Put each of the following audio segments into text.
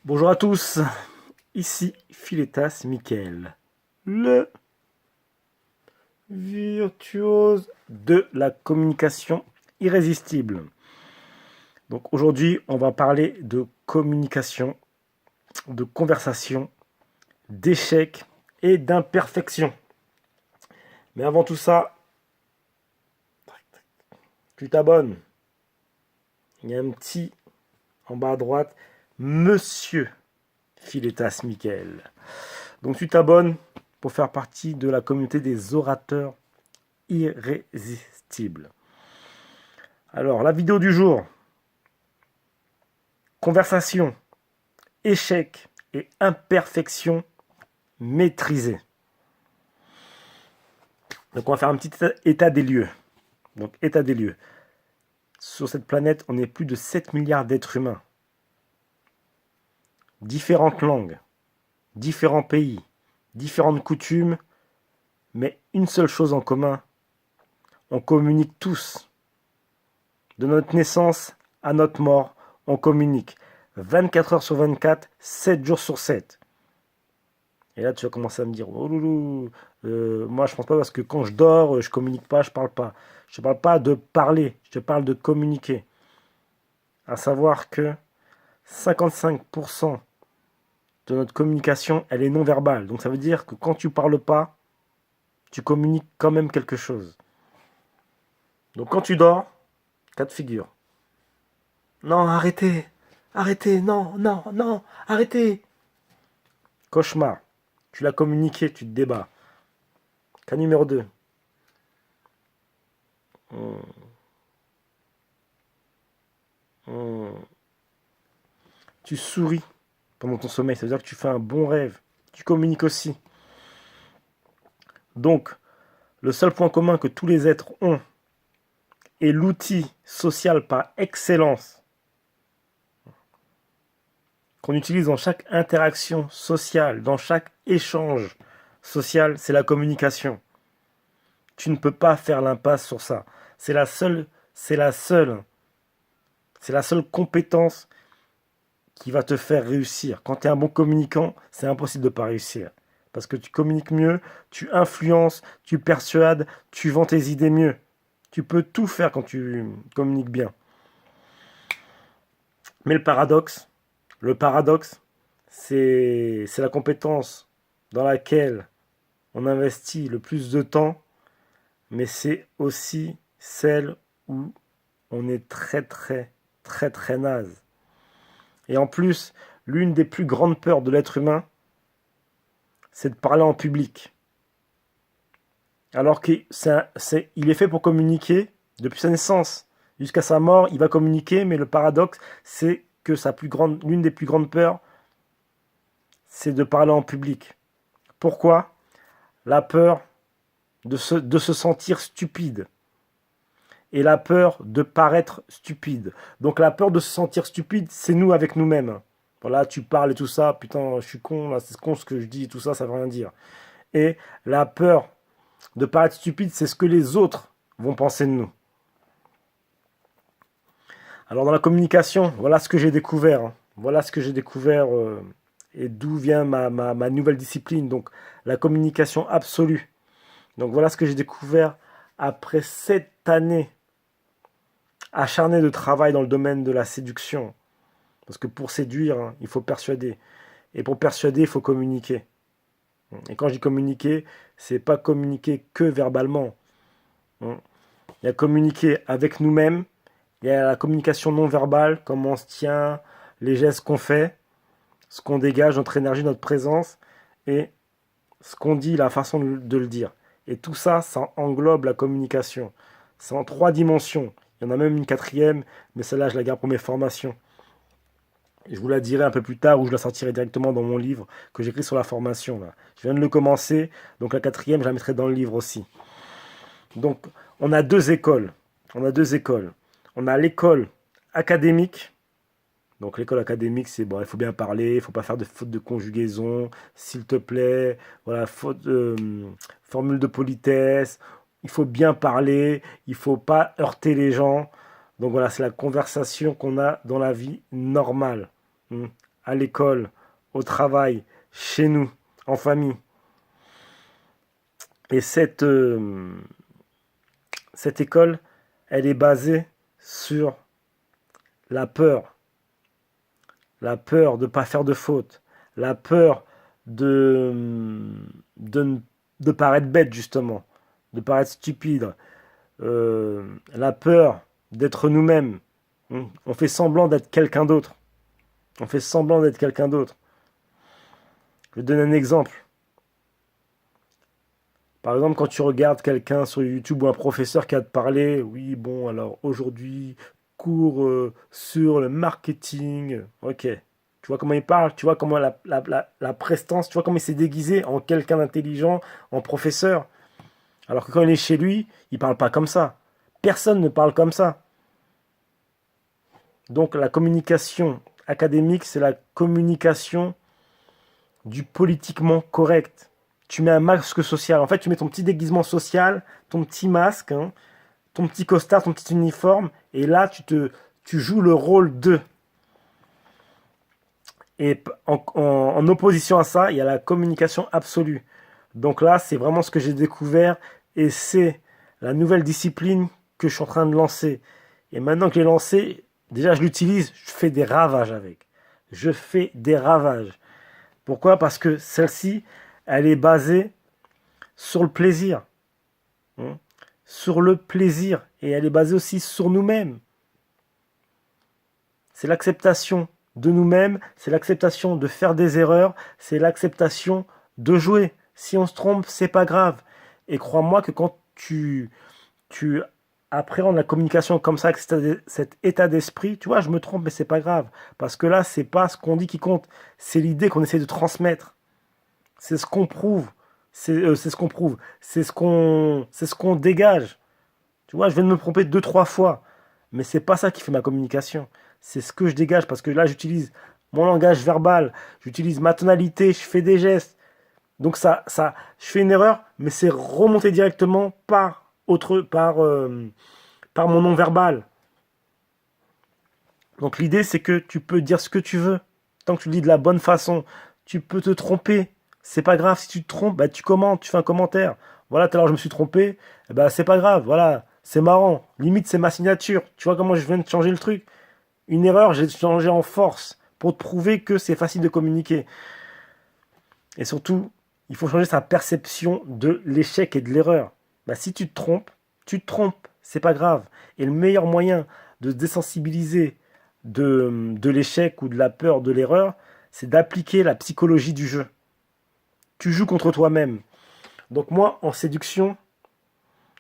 Bonjour à tous, ici Philetas Michael, le virtuose de la communication irrésistible. Donc aujourd'hui, on va parler de communication, de conversation, d'échecs et d'imperfection. Mais avant tout ça, tu t'abonnes. Il y a un petit en bas à droite, Monsieur Philetas Michael. Donc tu t'abonnes pour faire partie de la communauté des orateurs irrésistibles. Alors, la vidéo du jour, conversation, échec et imperfection maîtrisée. Donc, on va faire un petit état des lieux. Donc, état des lieux. Sur cette planète, on est plus de 7 milliards d'êtres humains. Différentes langues, différents pays, différentes coutumes, mais une seule chose en commun, on communique tous. De notre naissance à notre mort, on communique 24 heures sur 24, 7 jours sur 7. Et là, tu vas commencer à me dire, oh loulou, moi je pense pas parce que quand je dors, je communique pas, je parle pas. Je te parle pas de parler, je te parle de communiquer. À savoir que 55% de notre communication, elle est non verbale. Donc ça veut dire que quand tu parles pas, tu communiques quand même quelque chose. Donc quand tu dors, cas de figure. Non, arrêtez, arrêtez, non, non, non, arrêtez. Cauchemar. Tu l'as communiqué, tu te débats. Cas numéro 2. Tu souris pendant ton sommeil, ça veut dire que tu fais un bon rêve. Tu communiques aussi. Donc, le seul point commun que tous les êtres ont est l'outil social par excellence qu'on utilise dans chaque interaction sociale, dans chaque échange social, c'est la communication. Tu ne peux pas faire l'impasse sur ça. C'est la seule compétence qui va te faire réussir. Quand tu es un bon communicant, c'est impossible de ne pas réussir. Parce que tu communiques mieux, tu influences, tu persuades, tu vends tes idées mieux. Tu peux tout faire quand tu communiques bien. Mais le paradoxe, c'est la compétence dans laquelle on investit le plus de temps, mais c'est aussi celle où on est très très très très naze. Et en plus, l'une des plus grandes peurs de l'être humain, c'est de parler en public. Alors qu'il est fait pour communiquer depuis sa naissance. Jusqu'à sa mort, il va communiquer, mais le paradoxe, c'est que l'une des plus grandes peurs, c'est de parler en public. Pourquoi? La peur de se sentir stupide. Et la peur de paraître stupide. Donc la peur de se sentir stupide, c'est nous avec nous-mêmes. Voilà, tu parles et tout ça, putain, je suis con, là, c'est con ce que je dis, tout ça, ça veut rien dire. Et la peur de paraître stupide, c'est ce que les autres vont penser de nous. Alors dans la communication, voilà ce que j'ai découvert. Voilà ce que j'ai découvert et d'où vient ma nouvelle discipline. Donc la communication absolue. Donc voilà ce que j'ai découvert après 7 années acharnées de travail dans le domaine de la séduction. Parce que pour séduire, il faut persuader. Et pour persuader, il faut communiquer. Et quand je dis communiquer, c'est pas communiquer que verbalement. Il y a communiquer avec nous-mêmes, il y a la communication non verbale, comment on se tient, les gestes qu'on fait, ce qu'on dégage, notre énergie, notre présence, et ce qu'on dit, la façon de le dire. Et tout ça, ça englobe la communication. C'est en 3 dimensions. Il y en a même une 4e, mais celle-là, je la garde pour mes formations. Et je vous la dirai un peu plus tard, ou je la sortirai directement dans mon livre que j'écris sur la formation. Là. Je viens de le commencer, donc la 4e, je la mettrai dans le livre aussi. Donc, on a 2 écoles. On a 2 écoles. On a l'école académique. Donc l'école académique, c'est bon, il faut bien parler, il ne faut pas faire de faute de conjugaison, s'il te plaît, voilà, formule de politesse, il faut bien parler, il ne faut pas heurter les gens. Donc voilà, c'est la conversation qu'on a dans la vie normale. à l'école, au travail, chez nous, en famille. Et cette école, elle est basée sur la peur. La peur de ne pas faire de faute. La peur de, de, de paraître bête, justement. De paraître stupide. La peur d'être nous-mêmes. On fait semblant d'être quelqu'un d'autre. On fait semblant d'être quelqu'un d'autre. Je vais te donner un exemple. Par exemple, quand tu regardes quelqu'un sur YouTube ou un professeur qui a te parlé, oui, bon, alors aujourd'hui, cours sur le marketing. Ok. Tu vois comment il parle, tu vois comment la prestance, tu vois comment il s'est déguisé en quelqu'un d'intelligent, en professeur. Alors que quand il est chez lui, il parle pas comme ça. Personne ne parle comme ça. Donc la communication académique, c'est la communication du politiquement correct. Tu mets un masque social. En fait, tu mets ton petit déguisement social, ton petit masque, hein, ton petit costard, ton petit uniforme, et là, tu joues le rôle de. Et en opposition à ça, il y a la communication absolue. Donc là, c'est vraiment ce que j'ai découvert, et c'est la nouvelle discipline que je suis en train de lancer. Et maintenant que je l'ai lancé, déjà je l'utilise, je fais des ravages avec. Je fais des ravages. Pourquoi? Parce que celle-ci, elle est basée sur le plaisir. Hein, sur le plaisir. Et elle est basée aussi sur nous-mêmes. C'est l'acceptation de nous-mêmes, c'est l'acceptation de faire des erreurs, c'est l'acceptation de jouer. Si on se trompe, c'est pas grave. Et crois-moi que quand tu appréhendes la communication comme ça, avec cet état d'esprit, tu vois, je me trompe, mais c'est pas grave. Parce que là, c'est pas ce qu'on dit qui compte, c'est l'idée qu'on essaie de transmettre. C'est ce qu'on prouve. C'est ce qu'on prouve. C'est ce qu'on dégage. Tu vois, je viens de me tromper deux, trois fois. Mais c'est pas ça qui fait ma communication. C'est ce que je dégage parce que là, j'utilise mon langage verbal, j'utilise ma tonalité, je fais des gestes. Donc je fais une erreur, mais c'est remonté directement par mon non verbal. Donc l'idée, c'est que tu peux dire ce que tu veux, tant que tu le dis de la bonne façon. Tu peux te tromper, c'est pas grave. Si tu te trompes, bah, tu commentes, tu fais un commentaire. Voilà, tout à l'heure je me suis trompé, bah, c'est pas grave, voilà, c'est marrant. Limite, c'est ma signature. Tu vois comment je viens de changer le truc? Une erreur, j'ai changé en force pour te prouver que c'est facile de communiquer. Et surtout, il faut changer sa perception de l'échec et de l'erreur. Bah, si tu te trompes, c'est pas grave. Et le meilleur moyen de se désensibiliser de l'échec ou de la peur de l'erreur, c'est d'appliquer la psychologie du jeu. Tu joues contre toi-même. Donc moi, en séduction,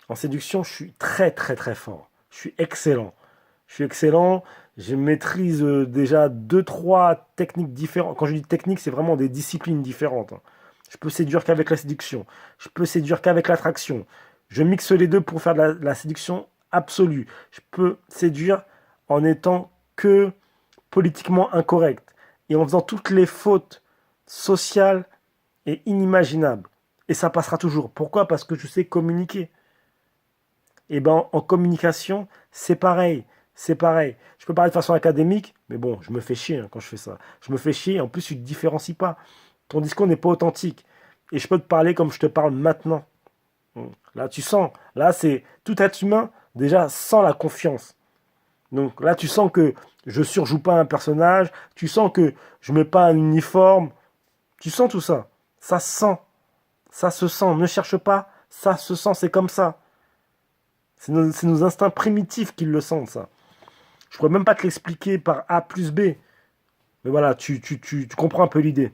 je suis très très très fort. Je suis excellent. Je suis excellent. Je maîtrise déjà deux, trois techniques différentes. Quand je dis technique, c'est vraiment des disciplines différentes. Hein. Je peux séduire qu'avec la séduction. Je peux séduire qu'avec l'attraction. Je mixe les deux pour faire de la séduction absolue. Je peux séduire en étant que politiquement incorrect et en faisant toutes les fautes sociales et inimaginables. Et ça passera toujours. Pourquoi? Parce que je sais communiquer. Et ben en communication, c'est pareil. C'est pareil. Je peux parler de façon académique, mais bon, je me fais chier hein, quand je fais ça. Je me fais chier, en plus, tu ne te différencies pas. Ton discours n'est pas authentique. Et je peux te parler comme je te parle maintenant. Là, tu sens. Là, c'est tout être humain, déjà, sans la confiance. Donc là, tu sens que je surjoue pas un personnage. Tu sens que je mets pas un uniforme. Tu sens tout ça. Ça se sent. Ça se sent. Ne cherche pas. Ça se sent. C'est comme ça. C'est nos instincts primitifs qui le sentent, ça. Je pourrais même pas te l'expliquer par A plus B. Mais voilà, tu comprends un peu l'idée.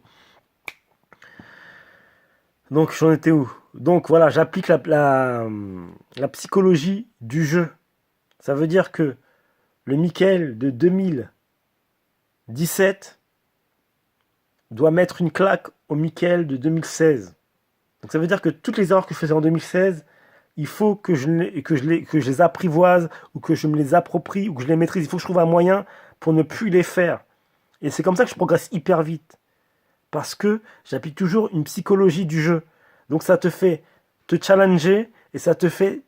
Donc, j'en étais où? Donc, voilà, j'applique la psychologie du jeu. Ça veut dire que le Michael de 2017 doit mettre une claque au Michael de 2016. Donc, ça veut dire que toutes les erreurs que je faisais en 2016, il faut que je les apprivoise, ou que je me les approprie, ou que je les maîtrise. Il faut que je trouve un moyen pour ne plus les faire. Et c'est comme ça que je progresse hyper vite. Parce que j'applique toujours une psychologie du jeu. Donc ça te fait te challenger et ça te fait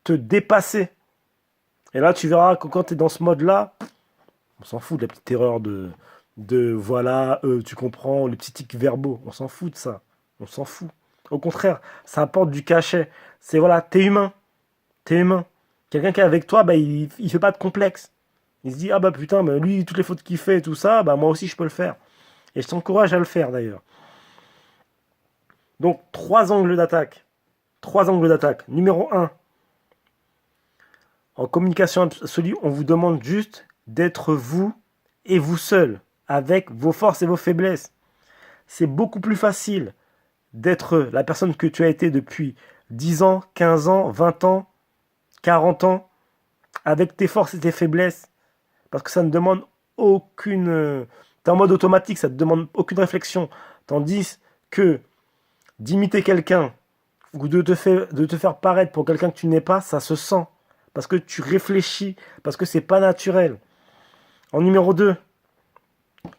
te dépasser. Et là, tu verras que quand tu es dans ce mode-là, on s'en fout de la petite erreur de voilà, tu comprends, les petits tics verbaux. On s'en fout de ça. On s'en fout. Au contraire, ça apporte du cachet. C'est voilà, t'es humain. T'es humain. Quelqu'un qui est avec toi, bah, il fait pas de complexe. Il se dit, ah bah putain, bah, lui, toutes les fautes qu'il fait et tout ça, bah moi aussi je peux le faire. Et je t'encourage à le faire d'ailleurs. Donc, trois angles d'attaque. Trois angles d'attaque. Numéro un, en communication absolue, on vous demande juste d'être vous et vous seul, avec vos forces et vos faiblesses. C'est beaucoup plus facile d'être la personne que tu as été depuis 10 ans, 15 ans, 20 ans, 40 ans, avec tes forces et tes faiblesses, parce que ça ne demande aucune... Tu es en mode automatique, ça ne te demande aucune réflexion. Tandis que d'imiter quelqu'un ou de te faire paraître pour quelqu'un que tu n'es pas, ça se sent. Parce que tu réfléchis, parce que c'est pas naturel. En numéro 2,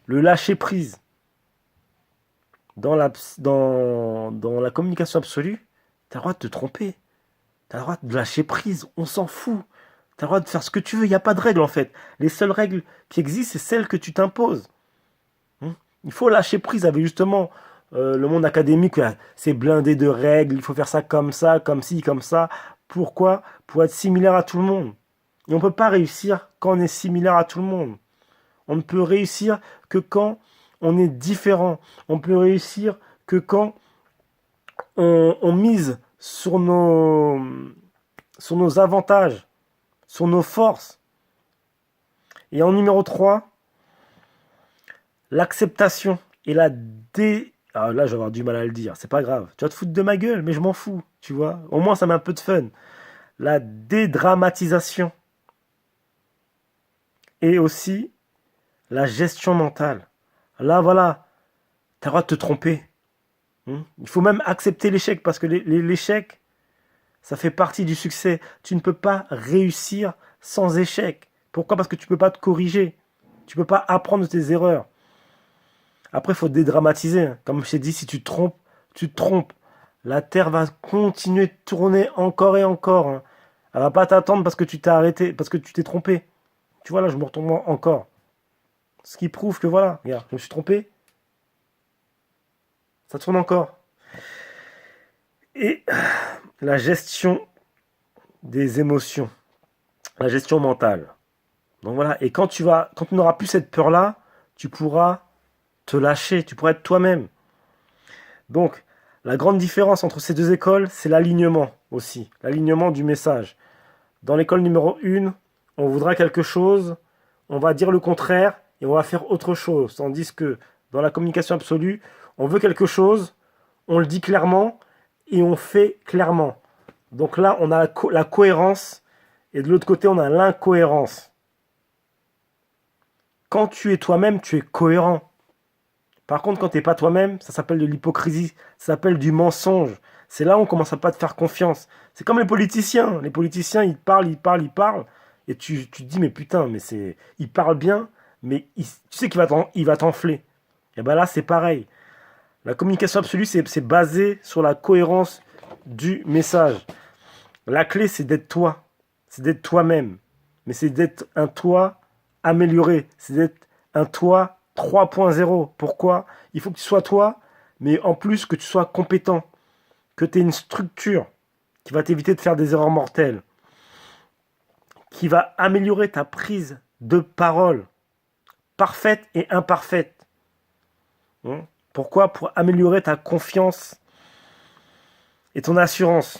le lâcher prise. Dans la communication absolue, tu as le droit de te tromper. Tu as le droit de lâcher prise. On s'en fout. Tu as le droit de faire ce que tu veux. Il n'y a pas de règles en fait. Les seules règles qui existent, c'est celles que tu t'imposes. Il faut lâcher prise avec justement le monde académique. C'est blindé de règles. Il faut faire ça, comme ci, comme ça. Pourquoi? Pour être similaire à tout le monde. Et on ne peut pas réussir quand on est similaire à tout le monde. On ne peut réussir que quand on est différent. On peut réussir que quand on mise sur nos avantages, sur nos forces. Et en numéro 3, l'acceptation et la dé... Alors là, je vais avoir du mal à le dire, c'est pas grave. Tu vas te foutre de ma gueule, mais je m'en fous, tu vois. Au moins, ça met un peu de fun. La dédramatisation. Et aussi la gestion mentale. Là, voilà, tu as le droit de te tromper. Il faut même accepter l'échec, parce que l'échec, ça fait partie du succès. Tu ne peux pas réussir sans échec. Pourquoi? Parce que tu ne peux pas te corriger. Tu ne peux pas apprendre de tes erreurs. Après, il faut dédramatiser. Comme je t'ai dit, si tu te trompes, tu te trompes. La Terre va continuer de tourner encore et encore. Elle ne va pas t'attendre parce que tu t'es arrêté, parce que tu t'es trompé. Tu vois, là, je me retombe encore. Ce qui prouve que voilà, regarde, je me suis trompé. Ça tourne encore. Et la gestion des émotions. La gestion mentale. Donc voilà, et quand tu n'auras plus cette peur-là, tu pourras te lâcher, tu pourras être toi-même. Donc, la grande différence entre ces deux écoles, c'est l'alignement aussi, l'alignement du message. Dans l'école numéro 1, on voudra quelque chose, on va dire le contraire et on va faire autre chose. Tandis que dans la communication absolue, on veut quelque chose, on le dit clairement et on fait clairement. Donc là, on a la cohérence et de l'autre côté, on a l'incohérence. Quand tu es toi-même, tu es cohérent. Par contre, quand tu n'es pas toi-même, ça s'appelle de l'hypocrisie, ça s'appelle du mensonge. C'est là où on commence à pas te faire confiance. C'est comme les politiciens. Les politiciens, ils parlent. Et tu te dis, mais putain, ils parlent bien, mais tu sais qu'il va t'enfler. Et bien là, c'est pareil. La communication absolue, c'est basé sur la cohérence du message. La clé, c'est d'être toi. C'est d'être toi-même. Mais c'est d'être un toi amélioré. C'est d'être un toi 3.0. Pourquoi? Il faut que tu sois toi, mais en plus que tu sois compétent. Que tu aies une structure qui va t'éviter de faire des erreurs mortelles. Qui va améliorer ta prise de parole. Parfaite et imparfaite. Pourquoi? Pour améliorer ta confiance et ton assurance.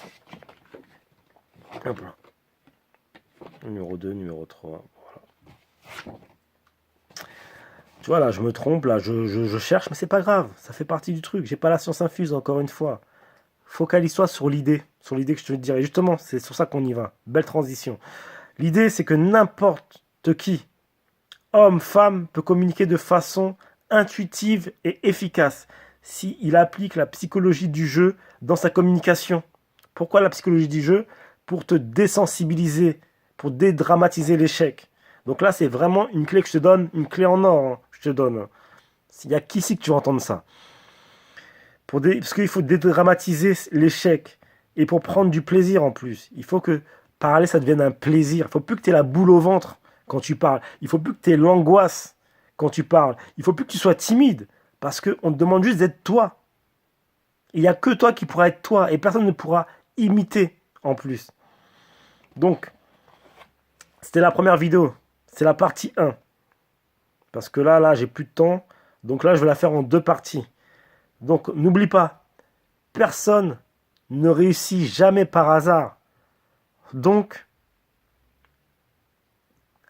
Hop là. Numéro 2, numéro 3. Voilà. Tu vois, là, je me trompe, là, je cherche, mais c'est pas grave. Ça fait partie du truc. J'ai pas la science infuse, encore une fois. Focalise-toi sur l'idée que je te dirais. Justement, c'est sur ça qu'on y va. Belle transition. L'idée, c'est que n'importe qui, homme, femme, peut communiquer de façon intuitive et efficace s'il applique la psychologie du jeu dans sa communication. Pourquoi la psychologie du jeu? Pour te désensibiliser, pour dédramatiser l'échec. Donc là, c'est vraiment une clé que je te donne, une clé en or, hein, je te donne. Il n'y a qu'ici que tu vas entendre ça. Parce qu'il faut dédramatiser l'échec et pour prendre du plaisir en plus. Il faut que parler, ça devienne un plaisir. Il ne faut plus que tu aies la boule au ventre quand tu parles. Il ne faut plus que tu aies l'angoisse quand tu parles. Il ne faut plus que tu sois timide, parce qu'on te demande juste d'être toi. Il n'y a que toi qui pourra être toi, et personne ne pourra imiter en plus. Donc, c'était la première vidéo. C'est la partie 1. Parce que là, j'ai plus de temps. Donc là, je vais la faire en 2 parties. Donc, n'oublie pas, personne ne réussit jamais par hasard. Donc,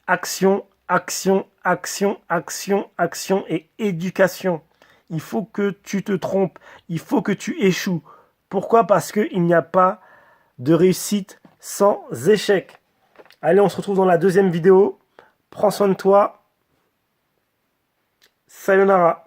action, action, action, action, action et éducation. Il faut que tu te trompes. Il faut que tu échoues. Pourquoi? Parce qu'il n'y a pas de réussite sans échec. Allez, on se retrouve dans la deuxième vidéo. Prends soin de toi. Sayonara.